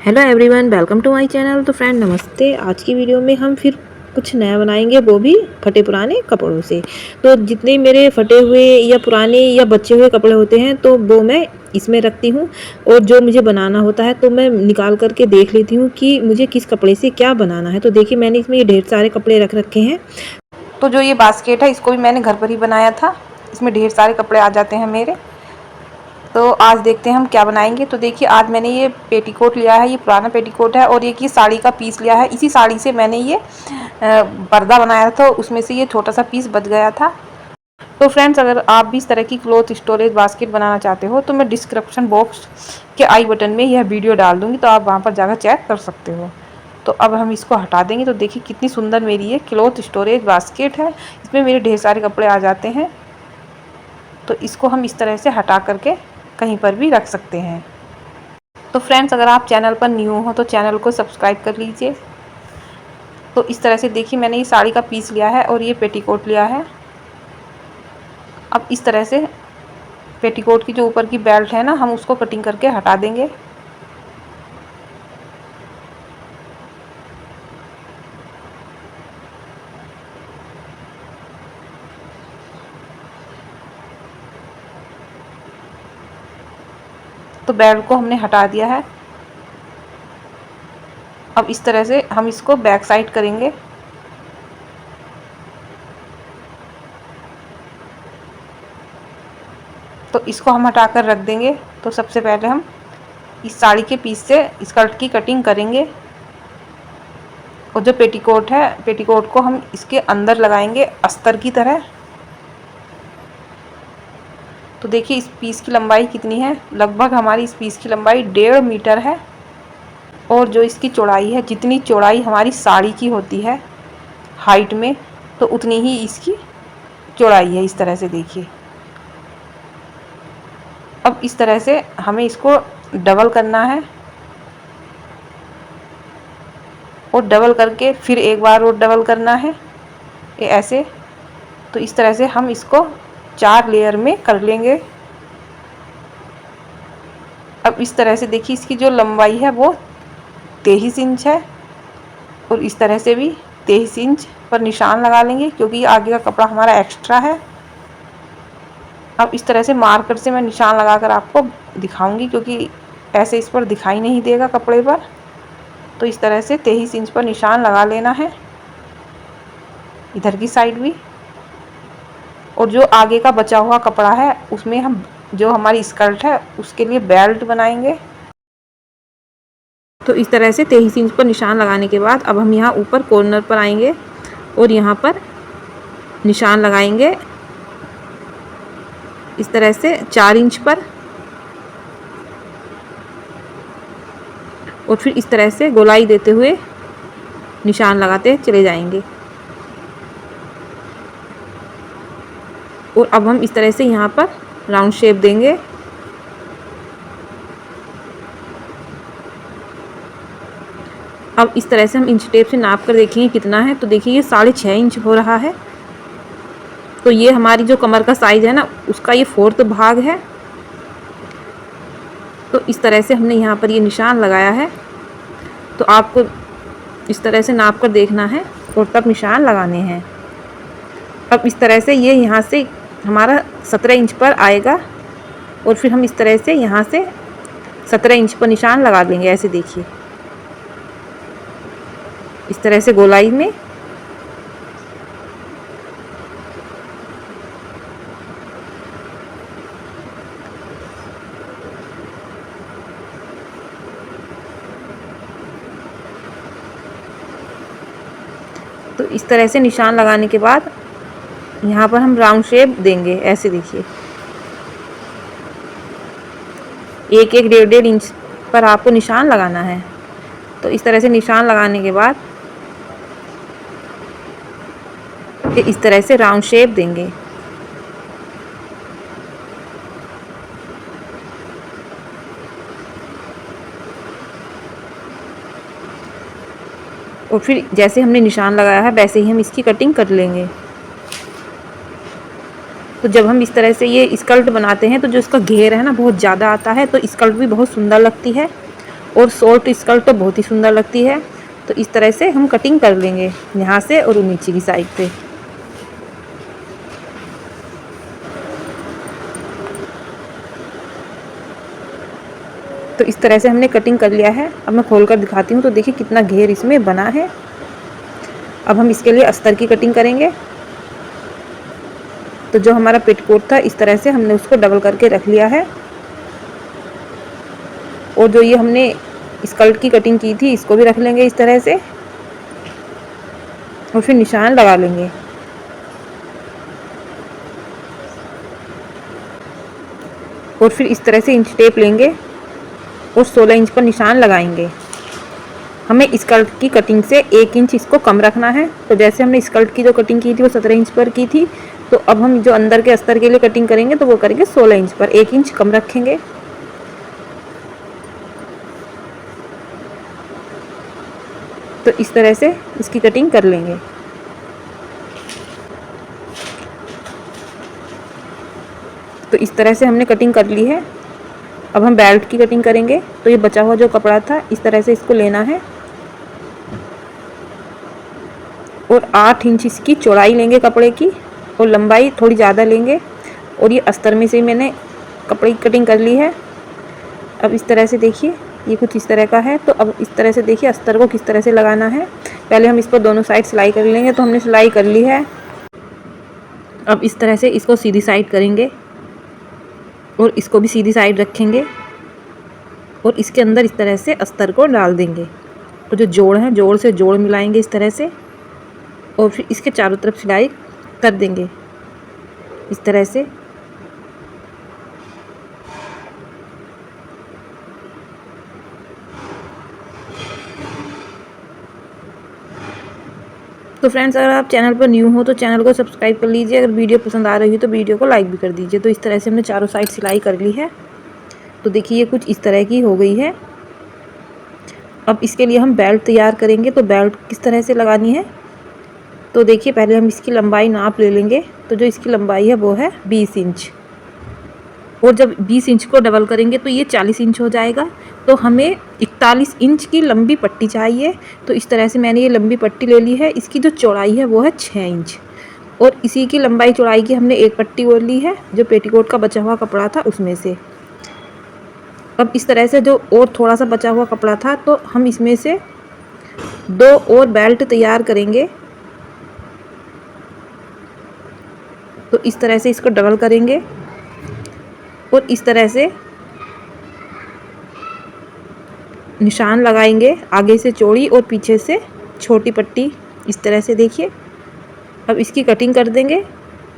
Hello everyone, welcome to my channel. तो friend नमस्ते। आज की वीडियो में हम फिर कुछ नया बनाएंगे, वो भी फटे पुराने कपड़ों से। तो जितने मेरे फटे हुए या पुराने या बचे हुए कपड़े होते हैं तो वो मैं इसमें रखती हूँ, और जो मुझे बनाना होता है तो मैं निकाल करके देख लेती हूँ कि मुझे किस कपड़े से क्या बनाना है। तो देखिए मैंने इसमें ये ढेर सारे कपड़े रख रखे हैं। तो जो ये बास्केट है इसको भी मैंने घर पर ही बनाया था। इसमें ढेर सारे कपड़े आ जाते हैं मेरे। तो आज देखते हैं हम क्या बनाएंगे। तो देखिए आज मैंने ये पेटीकोट लिया है, ये पुराना पेटीकोट है, और एक ये साड़ी का पीस लिया है। इसी साड़ी से मैंने ये पर्दा बनाया था, उसमें से ये छोटा सा पीस बच गया था। तो फ्रेंड्स, अगर आप भी इस तरह की क्लॉथ स्टोरेज बास्केट बनाना चाहते हो तो मैं डिस्क्रिप्शन बॉक्स के आई बटन में यह वीडियो डाल दूँगी, तो आप वहाँ पर जाकर चेक कर सकते हो। तो अब हम इसको हटा देंगे। तो देखिए कितनी सुंदर मेरी ये क्लॉथ स्टोरेज बास्केट है, इसमें मेरे ढेर सारे कपड़े आ जाते हैं। तो इसको हम इस तरह से हटा करके कहीं पर भी रख सकते हैं। तो फ्रेंड्स, अगर आप चैनल पर न्यू हो तो चैनल को सब्सक्राइब कर लीजिए। तो इस तरह से देखिए मैंने ये साड़ी का पीस लिया है और ये पेटीकोट लिया है। अब इस तरह से पेटीकोट की जो ऊपर की बेल्ट है ना, हम उसको कटिंग करके हटा देंगे। तो बेल्ट को हमने हटा दिया है। अब इस तरह से हम इसको बैक साइड करेंगे। तो इसको हम हटा कर रख देंगे। तो सबसे पहले हम इस साड़ी के पीस से स्कर्ट की कटिंग करेंगे, और जो पेटीकोट है, पेटीकोट को हम इसके अंदर लगाएंगे अस्तर की तरह। तो देखिए इस पीस की लंबाई कितनी है, लगभग हमारी इस पीस की लंबाई 1.5 मीटर है। और जो इसकी चौड़ाई है, जितनी चौड़ाई हमारी साड़ी की होती है हाइट में, तो उतनी ही इसकी चौड़ाई है। इस तरह से देखिए। अब इस तरह से हमें इसको डबल करना है, और डबल करके फिर एक बार और डबल करना है, ये ऐसे। तो इस तरह से हम इसको 4 लेयर में कर लेंगे। अब इस तरह से देखिए इसकी जो लंबाई है वो 23 इंच है, और इस तरह से भी 23 इंच पर निशान लगा लेंगे, क्योंकि आगे का कपड़ा हमारा एक्स्ट्रा है। अब इस तरह से मार्कर से मैं निशान लगाकर आपको दिखाऊंगी, क्योंकि ऐसे इस पर दिखाई नहीं देगा कपड़े पर। तो इस तरह से 23 इंच पर निशान लगा लेना है, इधर की साइड भी। और जो आगे का बचा हुआ कपड़ा है उसमें हम जो हमारी स्कर्ट है उसके लिए बेल्ट बनाएंगे। तो इस तरह से 23 इंच पर निशान लगाने के बाद अब हम यहाँ ऊपर कॉर्नर पर आएंगे और यहाँ पर निशान लगाएंगे इस तरह से 4 इंच पर, और फिर इस तरह से गोलाई देते हुए निशान लगाते चले जाएंगे। और अब हम इस तरह से यहाँ पर राउंड शेप देंगे। अब इस तरह से हम इंच टेप से नाप कर देखेंगे कितना है। तो देखिए ये 6.5 इंच हो रहा है। तो ये हमारी जो कमर का साइज है ना, उसका ये 4th भाग है। तो इस तरह से हमने यहाँ पर ये निशान लगाया है। तो आपको इस तरह से नाप कर देखना है और तब निशान लगाने हैं। अब इस तरह से ये यहाँ से हमारा 17 इंच पर आएगा, और फिर हम इस तरह से यहाँ से 17 इंच पर निशान लगा देंगे। ऐसे देखिए इस तरह से गोलाई में। तो इस तरह से निशान लगाने के बाद यहाँ पर हम राउंड शेप देंगे। ऐसे देखिए 1-1, 1.5-1.5 इंच पर आपको निशान लगाना है। तो इस तरह से निशान लगाने के बाद इस तरह से राउंड शेप देंगे। और फिर जैसे हमने निशान लगाया है वैसे ही हम इसकी कटिंग कर लेंगे। तो जब हम इस तरह से ये स्कर्ट बनाते हैं तो जो इसका घेर है ना बहुत ज़्यादा आता है, तो स्कर्ट भी बहुत सुंदर लगती है। और शॉर्ट स्कर्ट तो बहुत ही सुंदर लगती है। तो इस तरह से हम कटिंग कर लेंगे यहाँ से और नीचे की साइड पे। तो इस तरह से हमने कटिंग कर लिया है। अब मैं खोल कर दिखाती हूँ। तो देखिए कितना घेर इसमें बना है। अब हम इसके लिए अस्तर की कटिंग करेंगे। तो जो हमारा पेटीकोट था इस तरह से हमने उसको डबल करके रख लिया है। और जो ये हमने स्कर्ट की कटिंग की थी इसको भी रख लेंगे इस तरह से और फिर निशान लगा लेंगे। और फिर इस तरह से इंच टेप लेंगे और 16 इंच पर निशान लगाएंगे। हमें स्कर्ट की कटिंग से 1 इंच इसको कम रखना है। तो जैसे हमने स्कर्ट की जो कटिंग की थी वो 17 इंच पर की थी, तो अब हम जो अंदर के अस्तर के लिए कटिंग करेंगे तो वो करेंगे 16 इंच पर, 1 इंच कम रखेंगे। तो इस तरह से इसकी कटिंग कर लेंगे। तो इस तरह से हमने कटिंग कर ली है। अब हम बेल्ट की कटिंग करेंगे। तो ये बचा हुआ जो कपड़ा था इस तरह से इसको लेना है और 8 इंच इसकी चौड़ाई लेंगे कपड़े की और लंबाई थोड़ी ज़्यादा लेंगे। और ये अस्तर में से मैंने कपड़े की कटिंग कर ली है। अब इस तरह से देखिए ये कुछ इस तरह का है। तो अब इस तरह से देखिए अस्तर को किस तरह से लगाना है। पहले हम इस पर दोनों साइड सिलाई कर लेंगे। तो हमने सिलाई कर ली है। अब इस तरह से इसको सीधी साइड करेंगे और इसको भी सीधी साइड रखेंगे और इसके अंदर इस तरह से अस्तर को डाल देंगे। तो जो जोड़ है जोड़ से जोड़ मिलाएंगे इस तरह से और फिर इसके चारों तरफ सिलाई कर देंगे इस तरह से। तो फ्रेंड्स अगर आप चैनल पर न्यू हो तो चैनल को सब्सक्राइब कर लीजिए। अगर वीडियो पसंद आ रही हो तो वीडियो को लाइक भी कर दीजिए। तो इस तरह से हमने चारों साइड सिलाई कर ली है। तो देखिए ये कुछ इस तरह की हो गई है। अब इसके लिए हम बेल्ट तैयार करेंगे। तो बेल्ट किस तरह से लगानी है तो देखिए पहले हम इसकी लंबाई नाप ले लेंगे। तो जो इसकी लंबाई है वो है 20 इंच और जब 20 इंच को डबल करेंगे तो ये 40 इंच हो जाएगा। तो हमें 41 इंच की लंबी पट्टी चाहिए। तो इस तरह से मैंने ये लंबी पट्टी ले ली है। इसकी जो चौड़ाई है वो है 6 इंच और इसी की लंबाई चौड़ाई की हमने एक पट्टी और ली है जो पेटीकोट का बचा हुआ कपड़ा था उसमें से। अब इस तरह से जो और थोड़ा सा बचा हुआ कपड़ा था तो हम इसमें से 2 और बेल्ट तैयार करेंगे। तो इस तरह से इसको डबल करेंगे और इस तरह से निशान लगाएंगे, आगे से चौड़ी और पीछे से छोटी पट्टी इस तरह से देखिए। अब इसकी कटिंग कर देंगे।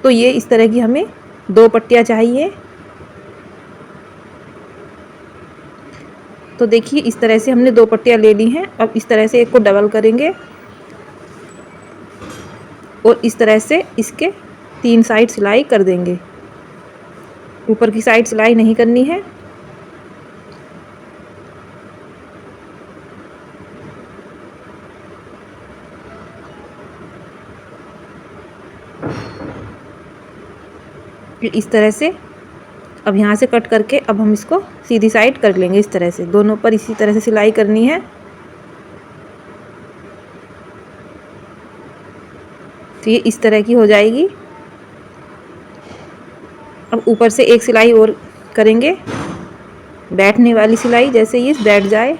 तो ये इस तरह की हमें 2 पट्टियाँ चाहिए। तो देखिए इस तरह से हमने 2 पट्टियाँ ले ली हैं। अब इस तरह से एक को डबल करेंगे और इस तरह से इसके 3 साइड सिलाई कर देंगे। ऊपर की साइड सिलाई नहीं करनी है। फिर इस तरह से अब यहाँ से कट करके अब हम इसको सीधी साइड कर लेंगे इस तरह से। दोनों पर इसी तरह से सिलाई करनी है। तो ये इस तरह की हो जाएगी। अब ऊपर से एक सिलाई और करेंगे, बैठने वाली सिलाई, जैसे ये बैठ जाए।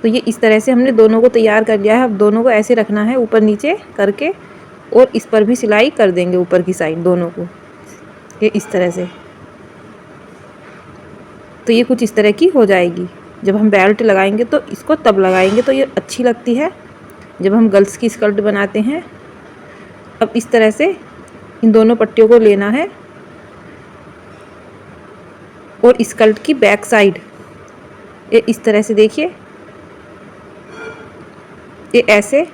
तो ये इस तरह से हमने दोनों को तैयार कर लिया है। अब दोनों को ऐसे रखना है ऊपर नीचे करके और इस पर भी सिलाई कर देंगे ऊपर की साइड दोनों को, ये इस तरह से। तो ये कुछ इस तरह की हो जाएगी। जब हम बेल्ट लगाएंगे तो इसको तब लगाएंगे तो ये अच्छी लगती है जब हम गर्ल्स की स्कर्ट बनाते हैं। अब इस तरह से इन दोनों पट्टियों को लेना है और स्कर्ट की बैक साइड ये इस तरह से देखिए, ये ऐसे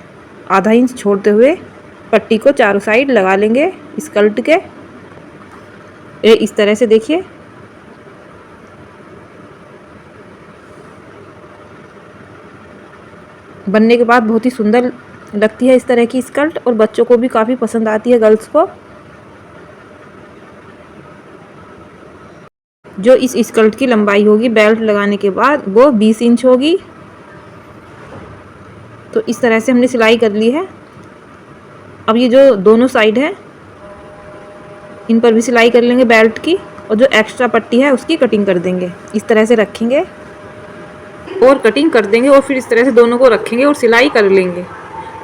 आधा इंच छोड़ते हुए पट्टी को चारों साइड लगा लेंगे स्कर्ट के, ये इस तरह से देखिए। बनने के बाद बहुत ही सुंदर लगती है इस तरह की स्कर्ट और बच्चों को भी काफ़ी पसंद आती है, गर्ल्स को। जो इस स्कर्ट की लंबाई होगी बेल्ट लगाने के बाद वो 20 इंच होगी। तो इस तरह से हमने सिलाई कर ली है। अब ये जो दोनों साइड है इन पर भी सिलाई कर लेंगे बेल्ट की, और जो एक्स्ट्रा पट्टी है उसकी कटिंग कर देंगे। इस तरह से रखेंगे और कटिंग कर देंगे और फिर इस तरह से दोनों को रखेंगे और सिलाई कर लेंगे।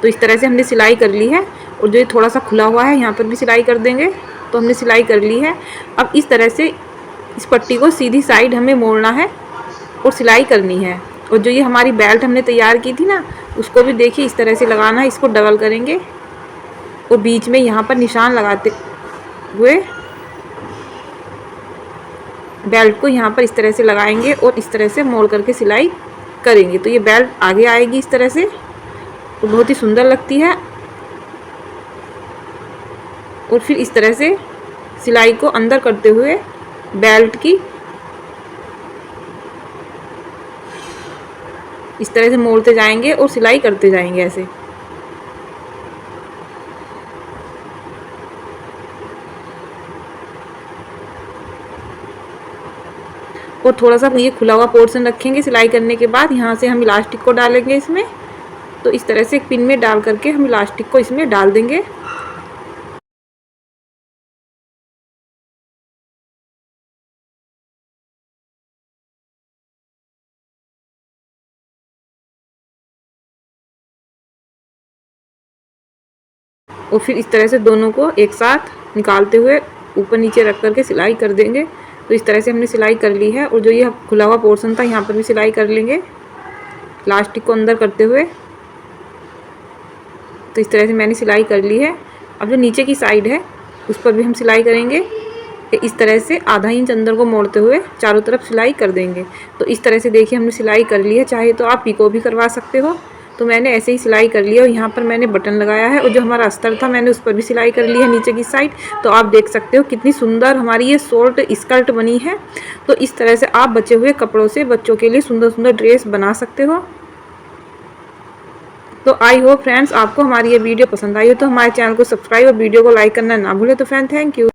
तो इस तरह से हमने सिलाई कर ली है। और जो ये थोड़ा सा खुला हुआ है यहाँ पर भी सिलाई कर देंगे। तो हमने सिलाई कर ली है। अब इस तरह से इस पट्टी को सीधी साइड हमें मोड़ना है और सिलाई करनी है। और जो ये हमारी बेल्ट हमने तैयार की थी ना, उसको भी देखिए इस तरह से लगाना है। इसको डबल करेंगे और बीच में यहाँ पर निशान लगाते हुए बेल्ट को यहाँ पर इस तरह से लगाएंगे और इस तरह से मोड़ करके सिलाई करेंगे। तो ये बेल्ट आगे आएगी इस तरह से, तो बहुत ही सुंदर लगती है। और फिर इस तरह से सिलाई को अंदर करते हुए बेल्ट की इस तरह से मोड़ते जाएंगे और सिलाई करते जाएंगे ऐसे। और थोड़ा सा ये खुला हुआ पोर्शन रखेंगे सिलाई करने के बाद। यहाँ से हम इलास्टिक को डालेंगे इसमें। तो इस तरह से एक पिन में डाल करके हम इलास्टिक को इसमें डाल देंगे। और फिर इस तरह से दोनों को एक साथ निकालते हुए ऊपर नीचे रख करके सिलाई कर देंगे। तो इस तरह से हमने सिलाई कर ली है। और जो ये खुला हुआ पोर्शन था यहाँ पर भी सिलाई कर लेंगे इलास्टिक को अंदर करते हुए। तो इस तरह से मैंने सिलाई कर ली है। अब जो नीचे की साइड है उस पर भी हम सिलाई करेंगे। इस तरह से आधा इंच अंदर को मोड़ते हुए चारों तरफ सिलाई कर देंगे। तो इस तरह से देखिए हमने सिलाई कर ली है। चाहे तो आप पिको भी करवा सकते हो। तो मैंने ऐसे ही सिलाई कर लिया और यहाँ पर मैंने बटन लगाया है। और जो हमारा अस्तर था मैंने उस पर भी सिलाई कर ली है नीचे की साइड। तो आप देख सकते हो कितनी सुंदर हमारी ये शॉर्ट स्कर्ट बनी है। तो इस तरह से आप बचे हुए कपड़ों से बच्चों के लिए सुंदर सुंदर ड्रेस बना सकते हो। तो आई होप फ्रेंड्स आपको हमारी ये वीडियो पसंद आई हो तो हमारे चैनल को सब्सक्राइब और वीडियो को लाइक करना ना भूलें। तो फ्रेंड थैंक यू।